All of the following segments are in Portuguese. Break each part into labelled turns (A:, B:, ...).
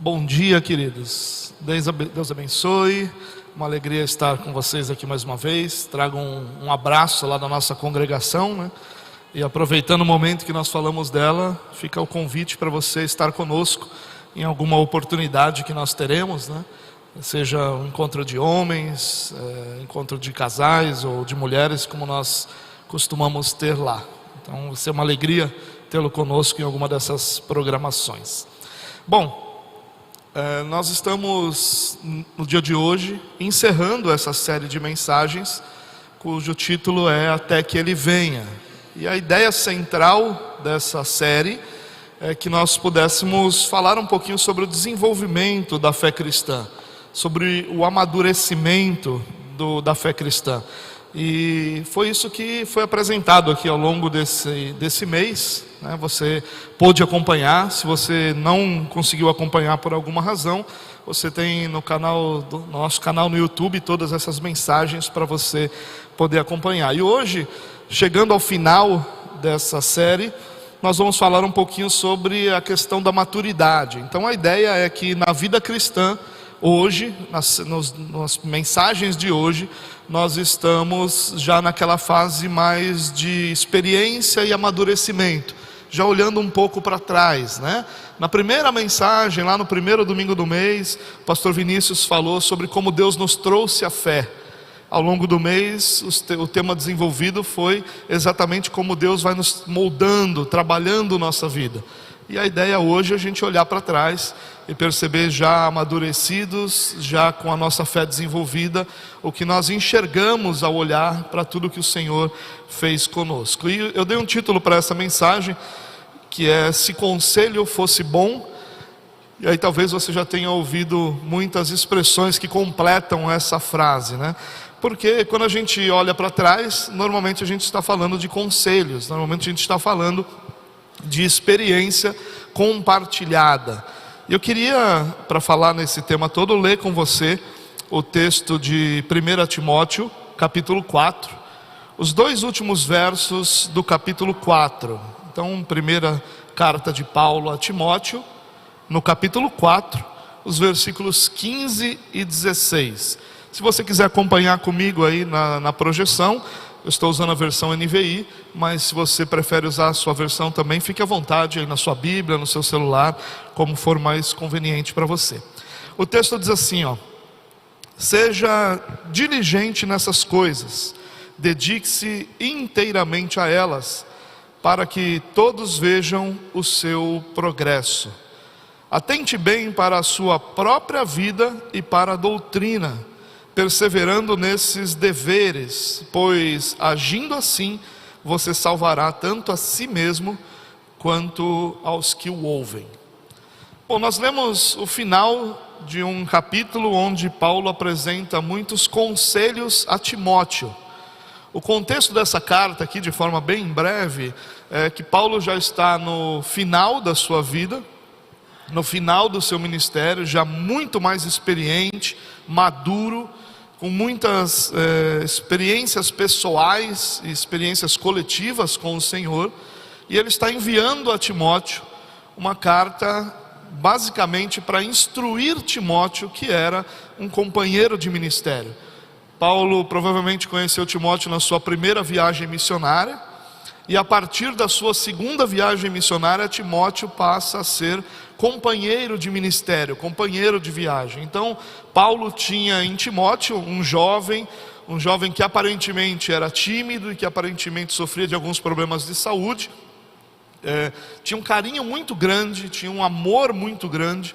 A: Bom dia, queridos. Deus abençoe. Uma alegria estar com vocês aqui mais uma vez. Trago um abraço lá da nossa congregação, né? E aproveitando o momento que nós falamos dela, fica o convite para você estar conosco em alguma oportunidade que nós teremos, né? Seja um encontro de homens, encontro de casais ou de mulheres, como nós costumamos ter lá. Então vai ser uma alegria tê-lo conosco em alguma dessas programações. Bom, nós estamos no dia de hoje encerrando essa série de mensagens, cujo título é Até que Ele Venha. E a ideia central dessa série é que nós pudéssemos falar um pouquinho sobre o desenvolvimento da fé cristã, sobre o amadurecimento da fé cristã. E foi isso que foi apresentado aqui ao longo desse mês, né? Você pôde acompanhar. Se você não conseguiu acompanhar por alguma razão, você tem no nosso canal no YouTube todas essas mensagens para você poder acompanhar. E hoje, chegando ao final dessa série, nós vamos falar um pouquinho sobre a questão da maturidade. Então a ideia é que na vida cristã, hoje, nas mensagens de hoje, nós estamos já naquela fase mais de experiência e amadurecimento, já olhando um pouco para trás, né? Na primeira mensagem, lá no primeiro domingo do mês, o pastor Vinícius falou sobre como Deus nos trouxe a fé. Ao longo do mês, o tema desenvolvido foi exatamente como Deus vai nos moldando, trabalhando nossa vida. E a ideia hoje é a gente olhar para trás e perceber, já amadurecidos, já com a nossa fé desenvolvida, o que nós enxergamos ao olhar para tudo que o Senhor fez conosco. E eu dei um título para essa mensagem, que é Se Conselho Fosse Bom. E aí talvez você já tenha ouvido muitas expressões que completam essa frase, né? Porque quando a gente olha para trás, normalmente a gente está falando de conselhos, normalmente a gente está falando de experiência compartilhada. Eu queria, para falar nesse tema todo, ler com você o texto de 1 Timóteo, capítulo 4, os dois últimos versos do capítulo 4. Então, primeira carta de Paulo a Timóteo, no capítulo 4, os versículos 15 e 16. Se você quiser acompanhar comigo aí na projeção, eu estou usando a versão NVI, mas se você prefere usar a sua versão também, fique à vontade aí na sua Bíblia, no seu celular, como for mais conveniente para você. O texto diz assim, ó: seja diligente nessas coisas, dedique-se inteiramente a elas, para que todos vejam o seu progresso. Atente bem para a sua própria vida e para a doutrina, perseverando nesses deveres, pois agindo assim, você salvará tanto a si mesmo, quanto aos que o ouvem. Bom, nós lemos o final de um capítulo onde Paulo apresenta muitos conselhos a Timóteo. O contexto dessa carta aqui, de forma bem breve, é que Paulo já está no final da sua vida, no final do seu ministério, já muito mais experiente, maduro, com muitas experiências pessoais e experiências coletivas com o Senhor. E ele está enviando a Timóteo uma carta basicamente para instruir Timóteo, que era um companheiro de ministério. Paulo provavelmente conheceu Timóteo na sua primeira viagem missionária, e a partir da sua segunda viagem missionária, Timóteo passa a ser companheiro de ministério, companheiro de viagem. Então, Paulo tinha em Timóteo um jovem que aparentemente era tímido e que aparentemente sofria de alguns problemas de saúde. Tinha um carinho muito grande, tinha um amor muito grande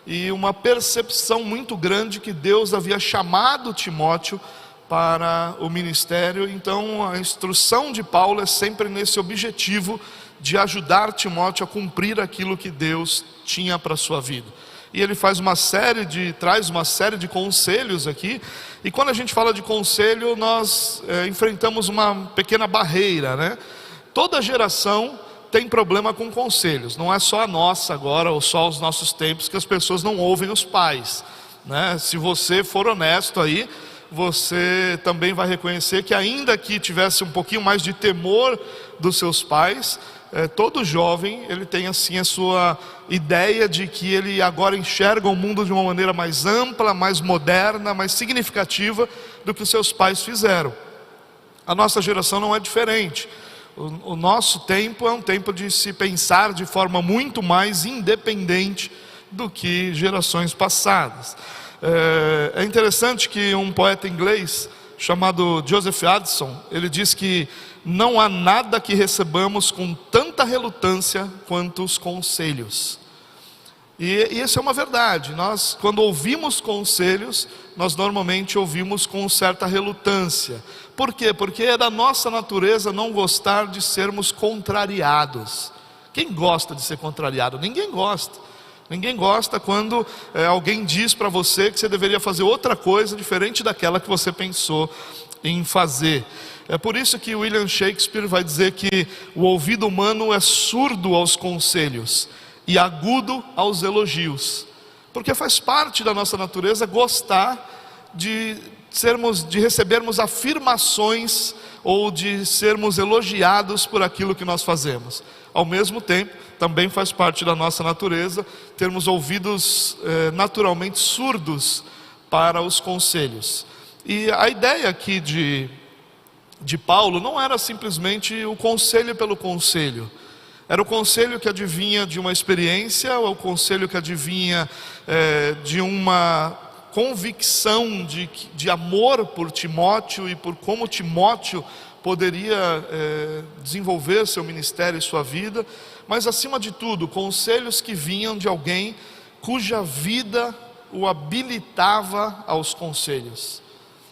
A: e uma percepção muito grande que Deus havia chamado Timóteo para o ministério. Então a instrução de Paulo é sempre nesse objetivo de ajudar Timóteo a cumprir aquilo que Deus tinha para a sua vida. E ele traz uma série de conselhos aqui. E quando a gente fala de conselho, nós enfrentamos uma pequena barreira, né? Toda geração tem problema com conselhos. Não é só a nossa agora, ou só os nossos tempos, que as pessoas não ouvem os pais, né? Se você for honesto aí, você também vai reconhecer que ainda que tivesse um pouquinho mais de temor dos seus pais, todo jovem, ele tem assim a sua ideia de que ele agora enxerga o mundo de uma maneira mais ampla, mais moderna, mais significativa do que os seus pais fizeram. A nossa geração não é diferente. O nosso tempo é um tempo de se pensar de forma muito mais independente do que gerações passadas. É interessante que um poeta inglês chamado Joseph Addison, ele diz que não há nada que recebamos com tanta relutância quanto os conselhos. E isso é uma verdade. Nós, quando ouvimos conselhos, nós normalmente ouvimos com certa relutância. Por quê? Porque é da nossa natureza não gostar de sermos contrariados. Quem gosta de ser contrariado? Ninguém gosta. Ninguém gosta quando alguém diz para você que você deveria fazer outra coisa diferente daquela que você pensou em fazer. É por isso que William Shakespeare vai dizer que o ouvido humano é surdo aos conselhos e agudo aos elogios, porque faz parte da nossa natureza gostar de recebermos afirmações ou de sermos elogiados por aquilo que nós fazemos. Ao mesmo tempo, também faz parte da nossa natureza termos ouvidos naturalmente surdos para os conselhos. E a ideia aqui de Paulo não era simplesmente o conselho pelo conselho. Era o conselho que advinha de uma experiência, ou o conselho que advinha de uma convicção de amor por Timóteo e por como Timóteo poderia desenvolver seu ministério e sua vida, mas acima de tudo, conselhos que vinham de alguém cuja vida o habilitava aos conselhos.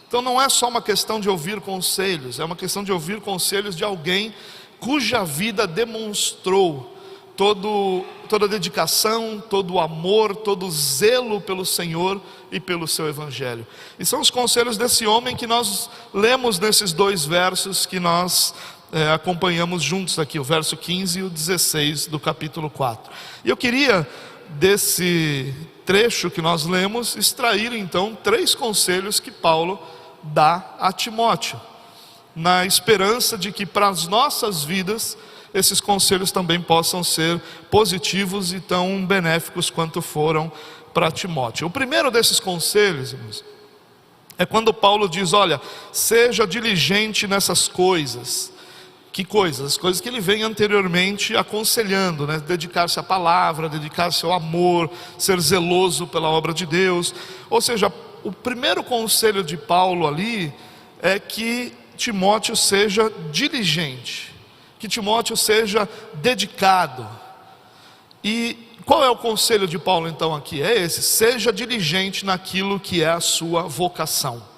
A: Então não é só uma questão de ouvir conselhos, é uma questão de ouvir conselhos de alguém cuja vida demonstrou toda a dedicação, todo o amor, todo o zelo pelo Senhor e pelo seu Evangelho. E são os conselhos desse homem que nós lemos nesses dois versos que nós acompanhamos juntos aqui, o verso 15 e o 16 do capítulo 4. E eu queria, desse trecho que nós lemos, extrair então 3 conselhos que Paulo dá a Timóteo, na esperança de que para as nossas vidas esses conselhos também possam ser positivos e tão benéficos quanto foram para Timóteo. O primeiro desses conselhos, irmãos, é quando Paulo diz: olha, seja diligente nessas coisas. Que coisas? As coisas que ele vem anteriormente aconselhando, né? Dedicar-se à palavra, dedicar-se ao amor, ser zeloso pela obra de Deus. Ou seja, o primeiro conselho de Paulo ali é que Timóteo seja diligente, que Timóteo seja dedicado. E qual é o conselho de Paulo então aqui? É esse: seja diligente naquilo que é a sua vocação.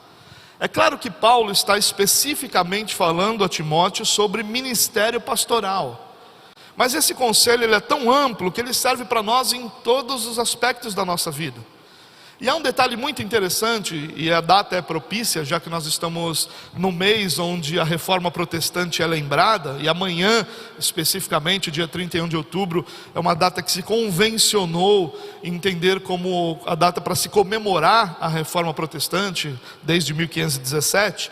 A: É claro que Paulo está especificamente falando a Timóteo sobre ministério pastoral, mas esse conselho ele é tão amplo que ele serve para nós em todos os aspectos da nossa vida. E há um detalhe muito interessante, e a data é propícia, já que nós estamos no mês onde a reforma protestante é lembrada, e amanhã, especificamente, dia 31 de outubro, é uma data que se convencionou entender como a data para se comemorar a reforma protestante, desde 1517.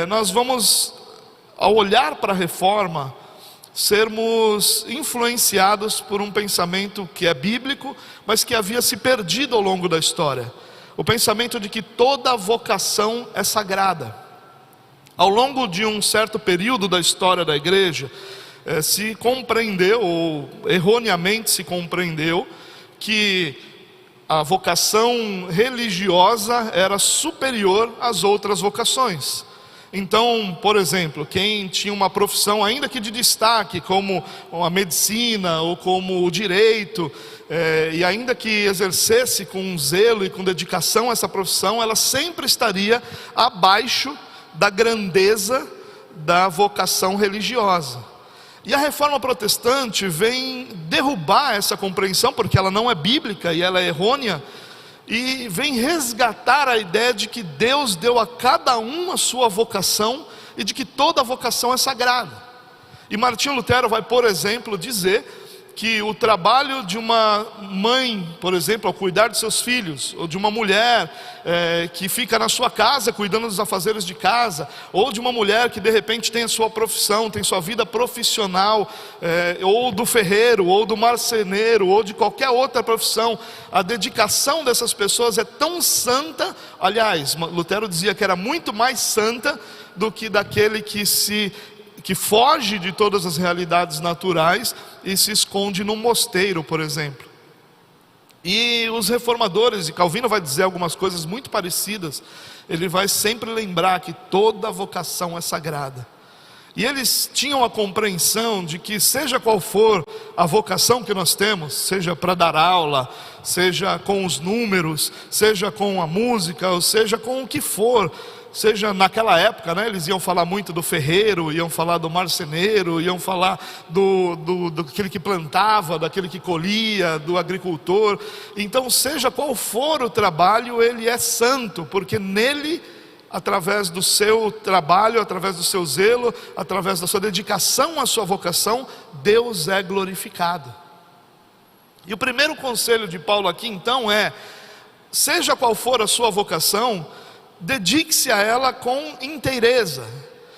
A: Nós vamos, ao olhar para a reforma, sermos influenciados por um pensamento que é bíblico, mas que havia se perdido ao longo da história. O pensamento de que toda vocação é sagrada. Ao longo de um certo período da história da igreja, se compreendeu, ou erroneamente se compreendeu, que a vocação religiosa era superior às outras vocações. Então, por exemplo, quem tinha uma profissão ainda que de destaque, como a medicina ou como o direito, e ainda que exercesse com zelo e com dedicação essa profissão, ela sempre estaria abaixo da grandeza da vocação religiosa. E a reforma protestante vem derrubar essa compreensão, porque ela não é bíblica e ela é errônea, e vem resgatar a ideia de que Deus deu a cada um a sua vocação e de que toda vocação é sagrada. E Martinho Lutero vai, por exemplo, dizer que o trabalho de uma mãe, por exemplo, ao cuidar de seus filhos, ou de uma mulher que fica na sua casa cuidando dos afazeres de casa, ou de uma mulher que de repente tem a sua profissão, tem sua vida profissional, ou do ferreiro, ou do marceneiro, ou de qualquer outra profissão, a dedicação dessas pessoas é tão santa. Aliás, Lutero dizia que era muito mais santa do que daquele que foge de todas as realidades naturais e se esconde num mosteiro, por exemplo. E os reformadores, e Calvino vai dizer algumas coisas muito parecidas, ele vai sempre lembrar que toda vocação é sagrada. E eles tinham a compreensão de que, seja qual for a vocação que nós temos, seja para dar aula, seja com os números, seja com a música, ou seja com o que for, seja naquela época, eles iam falar muito do ferreiro, iam falar do marceneiro, iam falar daquele que plantava, daquele que colhia, do agricultor. Então, seja qual for o trabalho, ele é santo, porque nele, através do seu trabalho, através do seu zelo, através da sua dedicação à sua vocação, Deus é glorificado. E o primeiro conselho de Paulo aqui então é: seja qual for a sua vocação, dedique-se a ela com inteireza,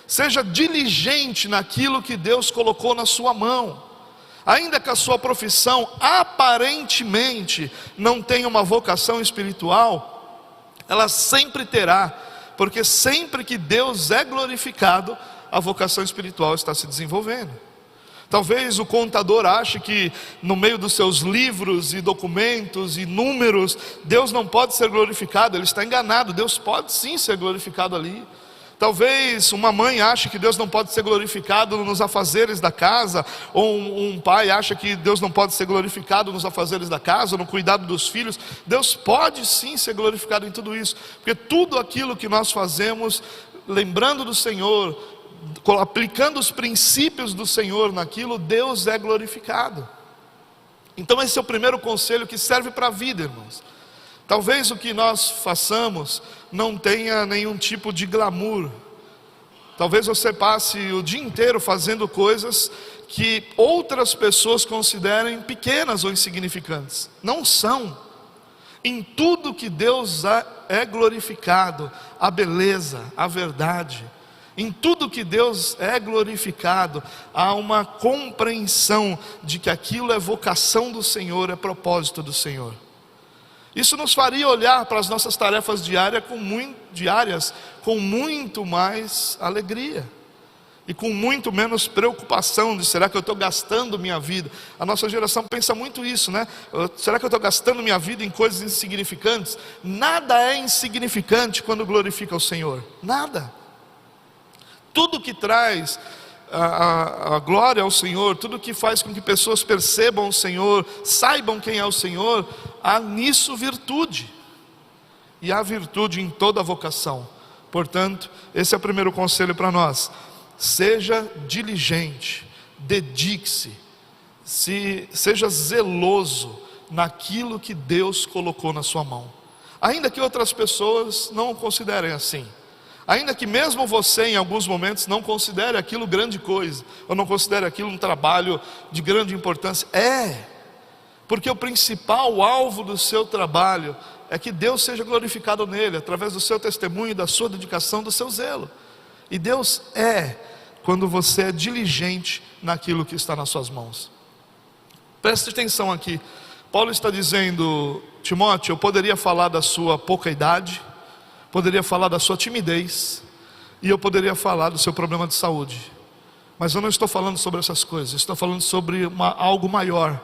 A: seja diligente naquilo que Deus colocou na sua mão. Ainda que a sua profissão aparentemente não tenha uma vocação espiritual, ela sempre terá, porque sempre que Deus é glorificado, a vocação espiritual está se desenvolvendo. Talvez o contador ache que no meio dos seus livros e documentos e números, Deus não pode ser glorificado. Ele está enganado, Deus pode sim ser glorificado ali. Talvez uma mãe ache que Deus não pode ser glorificado nos afazeres da casa, ou um pai acha que Deus não pode ser glorificado nos afazeres da casa, no cuidado dos filhos. Deus pode sim ser glorificado em tudo isso, porque tudo aquilo que nós fazemos, lembrando do Senhor, aplicando os princípios do Senhor naquilo, Deus é glorificado. Então esse é o primeiro conselho que serve para a vida, irmãos. Talvez o que nós façamos não tenha nenhum tipo de glamour. Talvez você passe o dia inteiro fazendo coisas que outras pessoas considerem pequenas ou insignificantes. Não são. Em tudo que Deus é glorificado, a beleza, a verdade. Em tudo que Deus é glorificado, há uma compreensão de que aquilo é vocação do Senhor, é propósito do Senhor. Isso nos faria olhar para as nossas tarefas diárias com muito mais alegria e com muito menos preocupação de: será que eu estou gastando minha vida? A nossa geração pensa muito isso, Será que eu estou gastando minha vida em coisas insignificantes? Nada é insignificante quando glorifica o Senhor, nada. Tudo que traz a glória ao Senhor, tudo que faz com que pessoas percebam o Senhor, saibam quem é o Senhor, há nisso virtude. E há virtude em toda a vocação. Portanto, esse é o primeiro conselho para nós: seja diligente, dedique-se, seja zeloso naquilo que Deus colocou na sua mão, ainda que outras pessoas não o considerem assim. Ainda que mesmo você em alguns momentos não considere aquilo grande coisa, ou não considere aquilo um trabalho de grande importância, porque o principal alvo do seu trabalho é que Deus seja glorificado nele, através do seu testemunho, da sua dedicação, do seu zelo. E Deus quando você é diligente naquilo que está nas suas mãos. Preste atenção aqui, Paulo está dizendo: Timóteo, eu poderia falar da sua pouca idade, poderia falar da sua timidez, e eu poderia falar do seu problema de saúde, mas eu não estou falando sobre essas coisas. Estou falando sobre algo maior,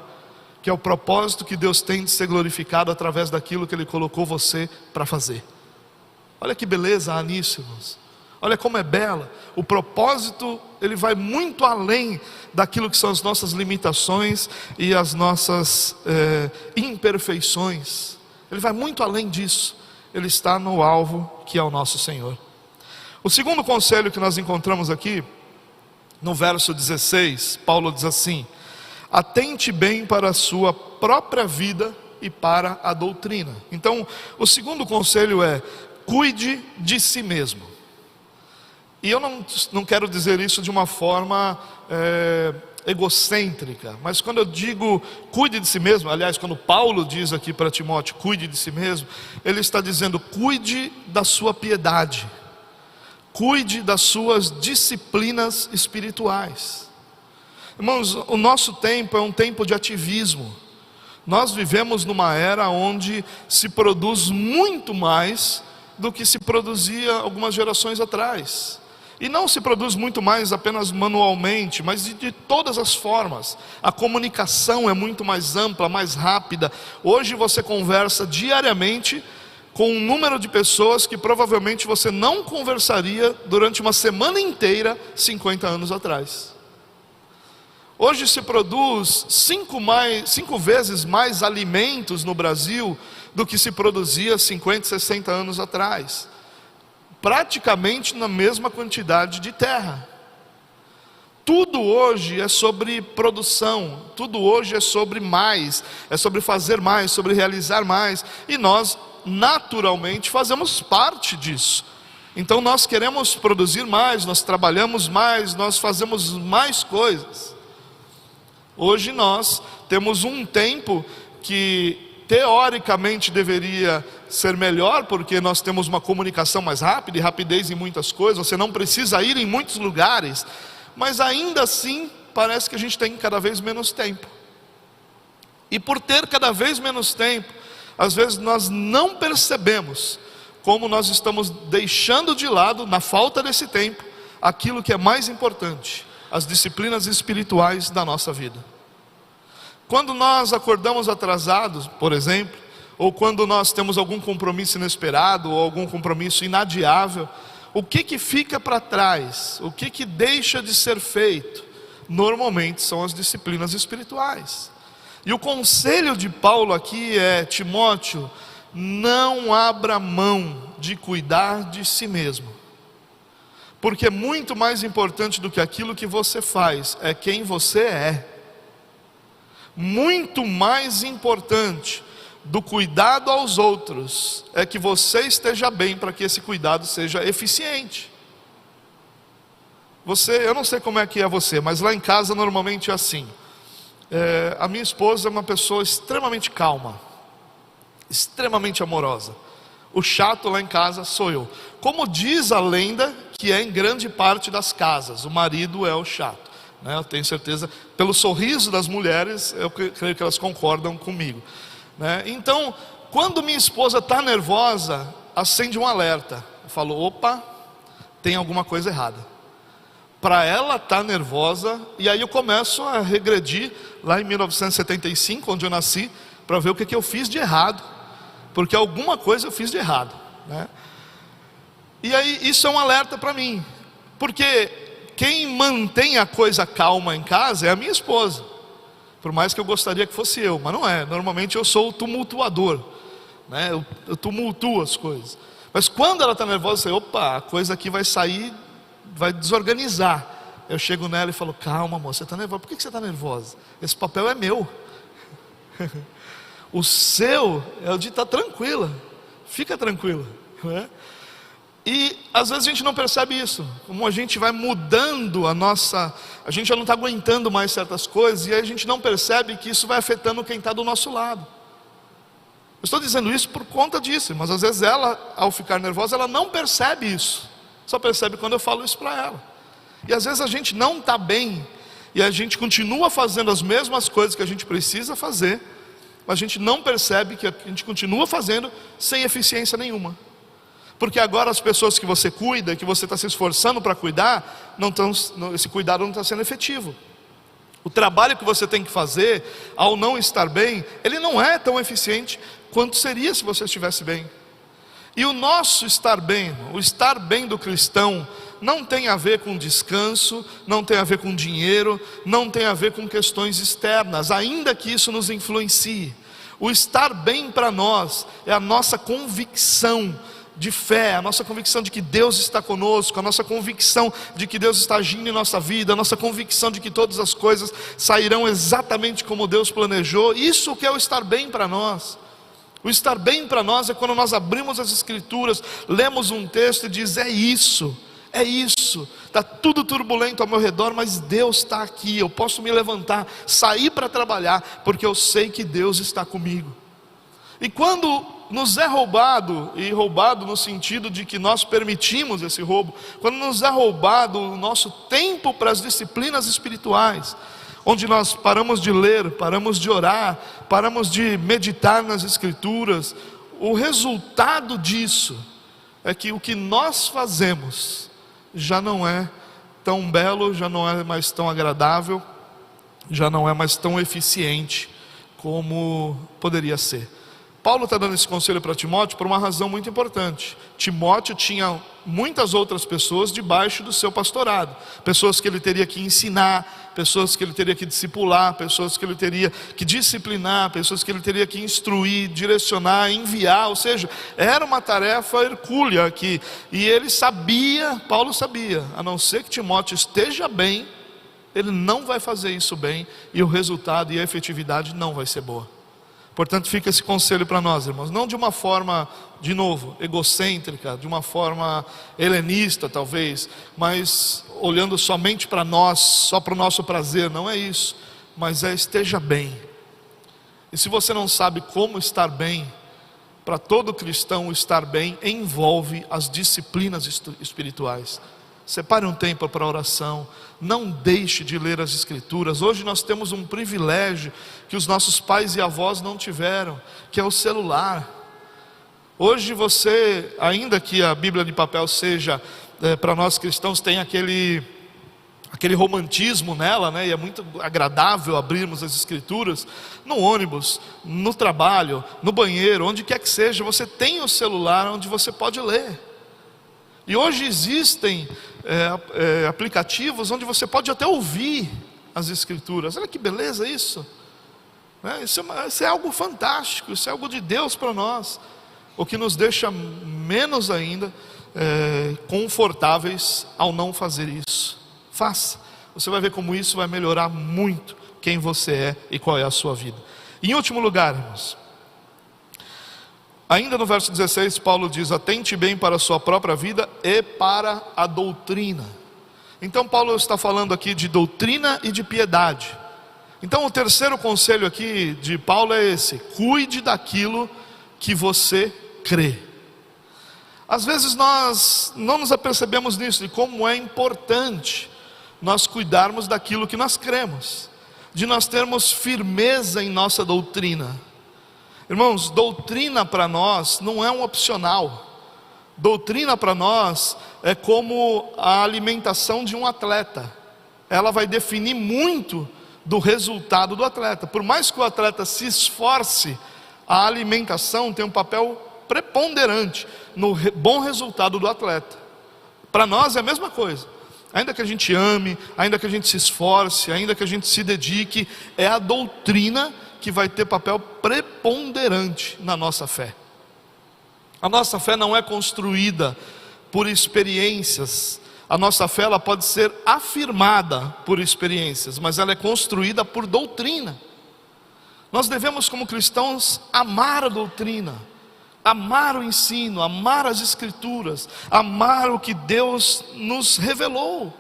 A: que é o propósito que Deus tem de ser glorificado através daquilo que Ele colocou você para fazer. Olha que beleza há nisso, irmãos. Olha como é bela. O propósito, ele vai muito além daquilo que são as nossas limitações e as nossas imperfeições. Ele vai muito além disso. Ele está no alvo, que é o nosso Senhor. O segundo conselho que nós encontramos aqui, no verso 16, Paulo diz assim: atente bem para a sua própria vida e para a doutrina. Então, o segundo conselho é: cuide de si mesmo. E eu não quero dizer isso de uma forma egocêntrica, mas quando eu digo cuide de si mesmo, aliás, quando Paulo diz aqui para Timóteo, cuide de si mesmo, ele está dizendo, cuide da sua piedade, cuide das suas disciplinas espirituais. Irmãos, o nosso tempo é um tempo de ativismo. Nós vivemos numa era onde se produz muito mais do que se produzia algumas gerações atrás. E não se produz muito mais apenas manualmente, mas de todas as formas. A comunicação é muito mais ampla, mais rápida. Hoje você conversa diariamente com um número de pessoas que provavelmente você não conversaria durante uma semana inteira 50 anos atrás. Hoje se produz 5 vezes mais alimentos no Brasil do que se produzia 50, 60 anos atrás. Praticamente na mesma quantidade de terra. Tudo hoje é sobre produção, tudo hoje é sobre mais, é sobre fazer mais, sobre realizar mais, e nós naturalmente fazemos parte disso. Então nós queremos produzir mais, nós trabalhamos mais, nós fazemos mais coisas. Hoje nós temos um tempo que teoricamente deveria ser melhor, porque nós temos uma comunicação mais rápida e rapidez em muitas coisas, você não precisa ir em muitos lugares, mas ainda assim parece que a gente tem cada vez menos tempo. E por ter cada vez menos tempo, às vezes nós não percebemos como nós estamos deixando de lado, na falta desse tempo, aquilo que é mais importante, as disciplinas espirituais da nossa vida. Quando nós acordamos atrasados, por exemplo, ou quando nós temos algum compromisso inesperado, ou algum compromisso inadiável, o que fica para trás? O que deixa de ser feito? Normalmente são as disciplinas espirituais. E o conselho de Paulo aqui é, Timóteo, não abra mão de cuidar de si mesmo. Porque muito mais importante do que aquilo que você faz, é quem você é. Muito mais importante do cuidado aos outros, é que você esteja bem, para que esse cuidado seja eficiente. Eu não sei como é que é você, mas lá em casa normalmente é assim. A minha esposa é uma pessoa extremamente calma, extremamente amorosa. O chato lá em casa sou eu. Como diz a lenda, que é em grande parte das casas, o marido é o chato. Eu tenho certeza, pelo sorriso das mulheres, eu creio que elas concordam comigo. Então, quando minha esposa está nervosa, acende um alerta. Eu falo, opa, tem alguma coisa errada. Para ela estar nervosa, e aí eu começo a regredir lá em 1975, onde eu nasci, para ver o que eu fiz de errado, porque alguma coisa eu fiz de errado. E aí isso é um alerta para mim, porque quem mantém a coisa calma em casa é a minha esposa. Por mais que eu gostaria que fosse eu, mas não é. Normalmente eu sou o tumultuador, eu tumultuo as coisas. Mas quando ela está nervosa, eu sei, opa, a coisa aqui vai sair, vai desorganizar. Eu chego nela e falo, calma amor, você está nervosa, por que você está nervosa? Esse papel é meu. O seu é o de estar tranquila, fica tranquila, E às vezes a gente não percebe isso, como a gente vai mudando a gente já não está aguentando mais certas coisas, e aí a gente não percebe que isso vai afetando quem está do nosso lado. Eu estou dizendo isso por conta disso, mas às vezes ela, ao ficar nervosa, ela não percebe isso, só percebe quando eu falo isso para ela. E às vezes a gente não está bem, e a gente continua fazendo as mesmas coisas que a gente precisa fazer, mas a gente não percebe que a gente continua fazendo sem eficiência nenhuma. Porque agora as pessoas que você cuida, que você está se esforçando para cuidar, esse cuidado não está sendo efetivo. O trabalho que você tem que fazer, ao não estar bem, ele não é tão eficiente quanto seria se você estivesse bem. E o nosso estar bem, o estar bem do cristão, não tem a ver com descanso, não tem a ver com dinheiro, não tem a ver com questões externas, ainda que isso nos influencie. O estar bem para nós é a nossa convicção de fé, a nossa convicção de que Deus está conosco, a nossa convicção de que Deus está agindo em nossa vida, a nossa convicção de que todas as coisas sairão exatamente como Deus planejou. Isso que é o estar bem para nós. O estar bem para nós é quando nós abrimos as Escrituras, lemos um texto e diz, é é isso, está tudo turbulento ao meu redor, mas Deus está aqui, eu posso me levantar, sair para trabalhar, porque eu sei que Deus está comigo. E quando nos é roubado, e roubado no sentido de que nós permitimos esse roubo, quando nos é roubado o nosso tempo para as disciplinas espirituais, onde nós paramos de ler, paramos de orar, paramos de meditar nas Escrituras, o resultado disso é que o que nós fazemos já não é tão belo, já não é mais tão agradável, já não é mais tão eficiente como poderia ser. Paulo está dando esse conselho para Timóteo por uma razão muito importante. Timóteo tinha muitas outras pessoas debaixo do seu pastorado, pessoas que ele teria que ensinar, pessoas que ele teria que discipular, pessoas que ele teria que disciplinar, pessoas que ele teria que instruir, direcionar, enviar, ou seja, era uma tarefa hercúlea aqui, e ele sabia, Paulo sabia, a não ser que Timóteo esteja bem, ele não vai fazer isso bem, e o resultado e a efetividade não vai ser boa. Portanto, fica esse conselho para nós, irmãos, não de uma forma, de novo, egocêntrica, de uma forma helenista talvez, mas olhando somente para nós, só para o nosso prazer, não é isso, mas esteja bem. E se você não sabe como estar bem, para todo cristão estar bem envolve as disciplinas espirituais. Separe um tempo para oração, não deixe de ler as Escrituras. Hoje nós temos um privilégio que os nossos pais e avós não tiveram, que é o celular. Hoje você, ainda que a Bíblia de papel seja, para nós cristãos, tem aquele romantismo nela, né? E é muito agradável abrirmos as Escrituras, no ônibus, no trabalho, no banheiro, onde quer que seja, você tem o celular onde você pode ler. E hoje existem aplicativos onde você pode até ouvir as Escrituras. Olha que beleza isso, isso é algo fantástico, isso é algo de Deus para nós. O que nos deixa menos ainda confortáveis ao não fazer isso. Faça, você vai ver como isso vai melhorar muito quem você é e qual é a sua vida. Em último lugar, irmãos, ainda no verso 16, Paulo diz: atente bem para a sua própria vida e para a doutrina. Então Paulo está falando aqui de doutrina e de piedade. Então o terceiro conselho aqui de Paulo é esse: cuide daquilo que você crê. Às vezes nós não nos apercebemos nisso, de como é importante nós cuidarmos daquilo que nós cremos, de nós termos firmeza em nossa doutrina. Irmãos, doutrina para nós não é um opcional. Doutrina para nós é como a alimentação de um atleta. Ela vai definir muito do resultado do atleta. Por mais que o atleta se esforce, a alimentação tem um papel preponderante no bom resultado do atleta. Para nós é a mesma coisa. Ainda que a gente ame, ainda que a gente se esforce, ainda que a gente se dedique, é a doutrina que vai ter papel preponderante na nossa fé. A nossa fé não é construída por experiências. A nossa fé ela pode ser afirmada por experiências, mas ela é construída por doutrina. Nós devemos, como cristãos, amar a doutrina, amar o ensino, amar as Escrituras, amar o que Deus nos revelou.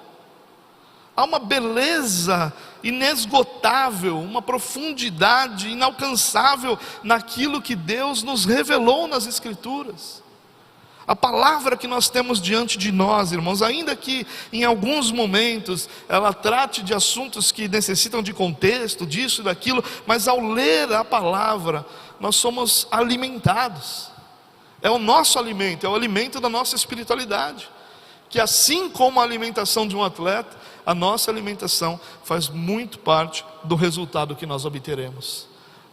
A: Há uma beleza inesgotável, uma profundidade inalcançável naquilo que Deus nos revelou nas Escrituras. A palavra que nós temos diante de nós, irmãos, ainda que em alguns momentos ela trate de assuntos que necessitam de contexto, disso e daquilo, mas ao ler a palavra, nós somos alimentados. É o nosso alimento, é o alimento da nossa espiritualidade. Que assim como a alimentação de um atleta, a nossa alimentação faz muito parte do resultado que nós obteremos.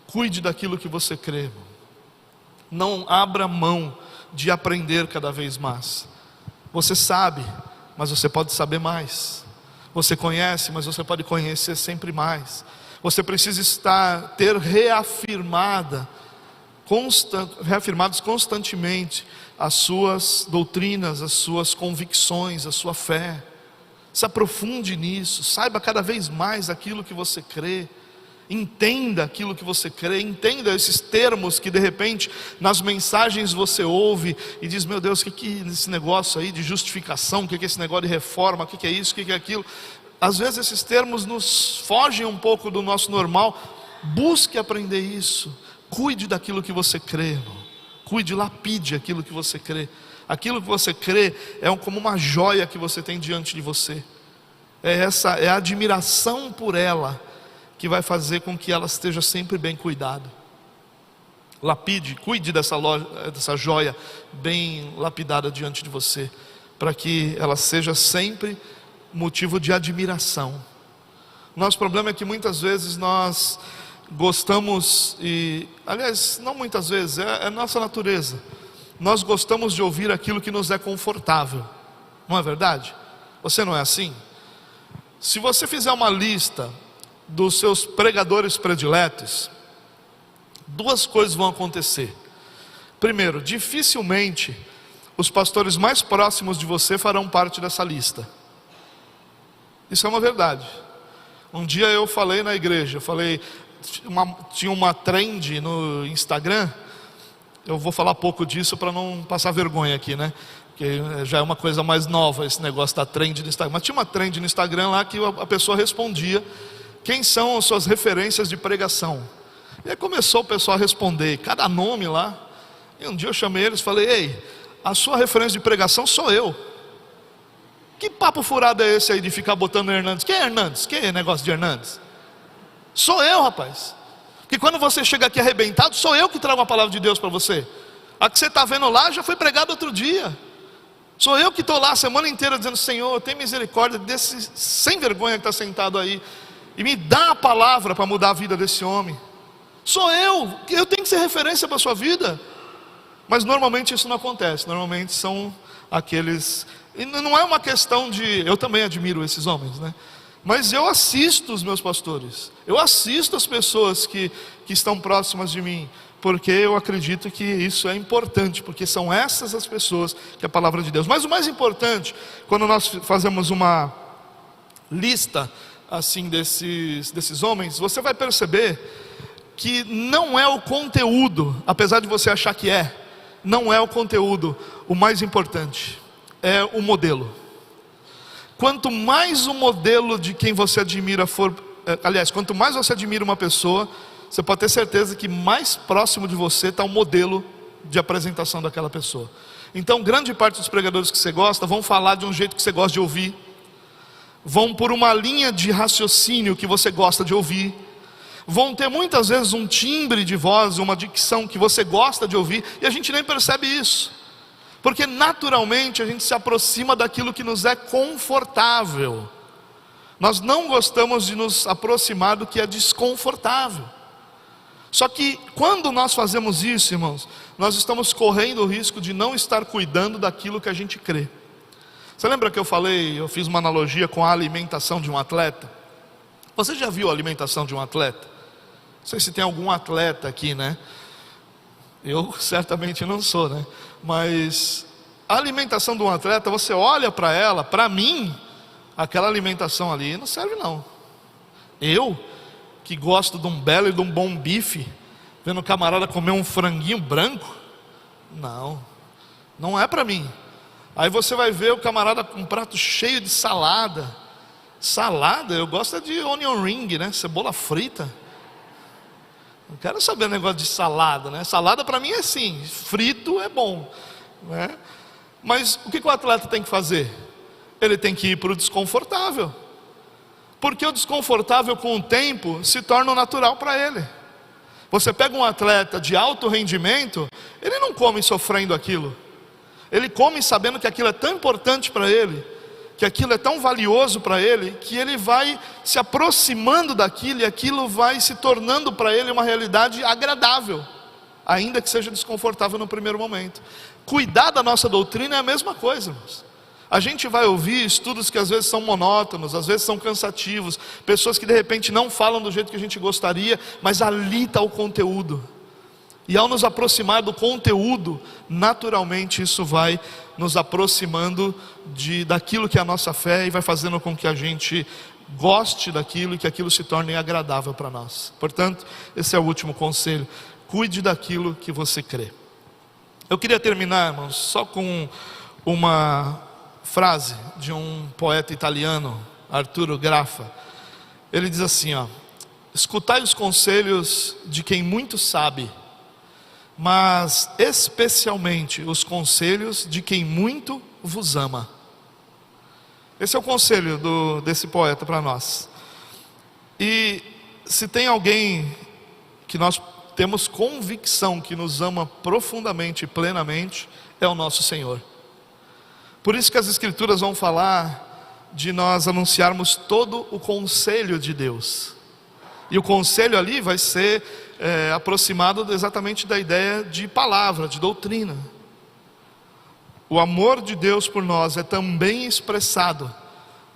A: Cuide daquilo que você crê, irmão. Não abra mão de aprender cada vez mais. Você sabe, mas você pode saber mais. Você conhece, mas você pode conhecer sempre mais. Você precisa ter reafirmados constantemente as suas doutrinas, as suas convicções, a sua fé. Se aprofunde nisso, saiba cada vez mais aquilo que você crê. Entenda aquilo que você crê, entenda esses termos que de repente nas mensagens você ouve e diz: meu Deus, o que é esse negócio aí de justificação, o que é esse negócio de reforma, o que é isso, o que é aquilo. Às vezes esses termos nos fogem um pouco do nosso normal. Busque aprender isso, cuide daquilo que você crê, irmão. Cuide, lapide aquilo que você crê. Aquilo que você crê é como uma joia que você tem diante de você. É a admiração por ela que vai fazer com que ela esteja sempre bem cuidada. Lapide, cuide dessa joia bem lapidada diante de você, para que ela seja sempre motivo de admiração. Nosso problema é que muitas vezes nós gostamos, aliás, não muitas vezes, é nossa natureza. Nós gostamos de ouvir aquilo que nos é confortável, não é verdade? Você não é assim? Se você fizer uma lista dos seus pregadores prediletos, duas coisas vão acontecer. Primeiro, dificilmente os pastores mais próximos de você farão parte dessa lista. Isso é uma verdade. Um dia eu falei na igreja, tinha uma trend no Instagram. Eu vou falar pouco disso para não passar vergonha aqui, né? Porque já é uma coisa mais nova esse negócio da trend no Instagram. Mas tinha uma trend no Instagram lá que a pessoa respondia: quem são as suas referências de pregação? E aí começou o pessoal a responder, cada nome lá. E um dia eu chamei eles e falei: ei, a sua referência de pregação sou eu. Que papo furado é esse aí de ficar botando Hernandes? Quem é Hernandes? Quem é negócio de Hernandes? Sou eu, rapaz. Porque quando você chega aqui arrebentado, sou eu que trago a palavra de Deus para você. A que você está vendo lá já foi pregada outro dia. Sou eu que estou lá a semana inteira dizendo: Senhor, tem misericórdia desse sem vergonha que está sentado aí, e me dá a palavra para mudar a vida desse homem. Sou eu tenho que ser referência para a sua vida. Mas normalmente isso não acontece. Normalmente são aqueles, e não é uma questão de, eu também admiro esses homens, né? Mas eu assisto os meus pastores, eu assisto as pessoas que estão próximas de mim, porque eu acredito que isso é importante, porque são essas as pessoas que a palavra de Deus. Mas o mais importante, quando nós fazemos uma lista assim desses homens, você vai perceber que não é o conteúdo, apesar de você achar que não é o conteúdo o mais importante, é o modelo. Quanto mais o modelo de quem você admira for, aliás, quanto mais você admira uma pessoa, você pode ter certeza que mais próximo de você está o modelo de apresentação daquela pessoa. Então, grande parte dos pregadores que você gosta vão falar de um jeito que você gosta de ouvir, vão por uma linha de raciocínio que você gosta de ouvir, vão ter muitas vezes um timbre de voz, uma dicção que você gosta de ouvir, e a gente nem percebe isso. Porque naturalmente a gente se aproxima daquilo que nos é confortável. Nós não gostamos de nos aproximar do que é desconfortável. Só que quando nós fazemos isso, irmãos, nós estamos correndo o risco de não estar cuidando daquilo que a gente crê. Você lembra que eu fiz uma analogia com a alimentação de um atleta? Você já viu a alimentação de um atleta? Não sei se tem algum atleta aqui, né? Eu certamente não sou, né? Mas a alimentação de um atleta, você olha para ela, para mim, aquela alimentação ali não serve não. Eu, que gosto de um belo e de um bom bife, vendo o camarada comer um franguinho branco, não é para mim. Aí você vai ver o camarada com um prato cheio de salada. Salada, eu gosto de onion ring, né? Cebola frita. Não quero saber negócio de salada, né? Salada para mim é assim, frito é bom, né? Mas o que o atleta tem que fazer? Ele tem que ir para o desconfortável, porque o desconfortável com o tempo se torna natural para ele. Você pega um atleta de alto rendimento, ele não come sofrendo aquilo, ele come sabendo que aquilo é tão importante para ele, que aquilo é tão valioso para ele, que ele vai se aproximando daquilo, e aquilo vai se tornando para ele uma realidade agradável, ainda que seja desconfortável no primeiro momento. Cuidar da nossa doutrina é a mesma coisa, irmãos. A gente vai ouvir estudos que às vezes são monótonos, às vezes são cansativos, pessoas que de repente não falam do jeito que a gente gostaria, mas ali está o conteúdo. E ao nos aproximar do conteúdo, naturalmente isso vai nos aproximando daquilo que é a nossa fé, e vai fazendo com que a gente goste daquilo e que aquilo se torne agradável para nós. Portanto, esse é o último conselho: cuide daquilo que você crê. Eu queria terminar, irmãos, só com uma frase de um poeta italiano, Arturo Graffa. Ele diz assim, escutai os conselhos de quem muito sabe, mas especialmente os conselhos de quem muito vos ama. Esse é o conselho desse poeta para nós. E se tem alguém que nós temos convicção que nos ama profundamente e plenamente, é o nosso Senhor. Por isso que as Escrituras vão falar de nós anunciarmos todo o conselho de Deus. E o conselho ali vai ser aproximado exatamente da ideia de palavra, de doutrina. O amor de Deus por nós é também expressado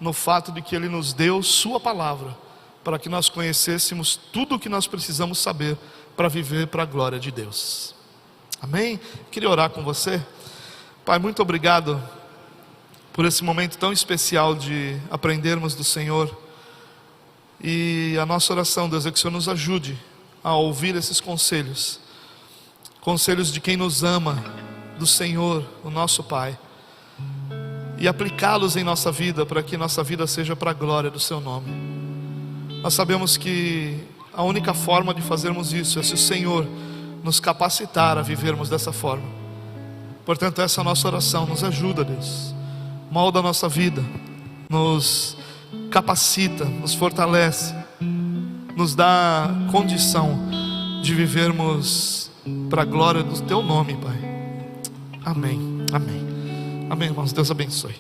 A: no fato de que Ele nos deu sua palavra, para que nós conhecêssemos tudo o que nós precisamos saber para viver para a glória de Deus. Amém? Queria orar com você. Pai, muito obrigado por esse momento tão especial de aprendermos do Senhor. E a nossa oração, Deus, é que o Senhor nos ajude a ouvir esses conselhos. Conselhos de quem nos ama, do Senhor, o nosso Pai, e aplicá-los em nossa vida, para que nossa vida seja para a glória do Seu nome. Nós sabemos que a única forma de fazermos isso é se o Senhor nos capacitar a vivermos dessa forma. Portanto, essa é a nossa oração. Nos ajuda, Deus, molda a nossa vida, nos capacita, nos fortalece, nos dá condição de vivermos para a glória do Teu nome, Pai. Amém, amém, amém, irmãos. Deus abençoe.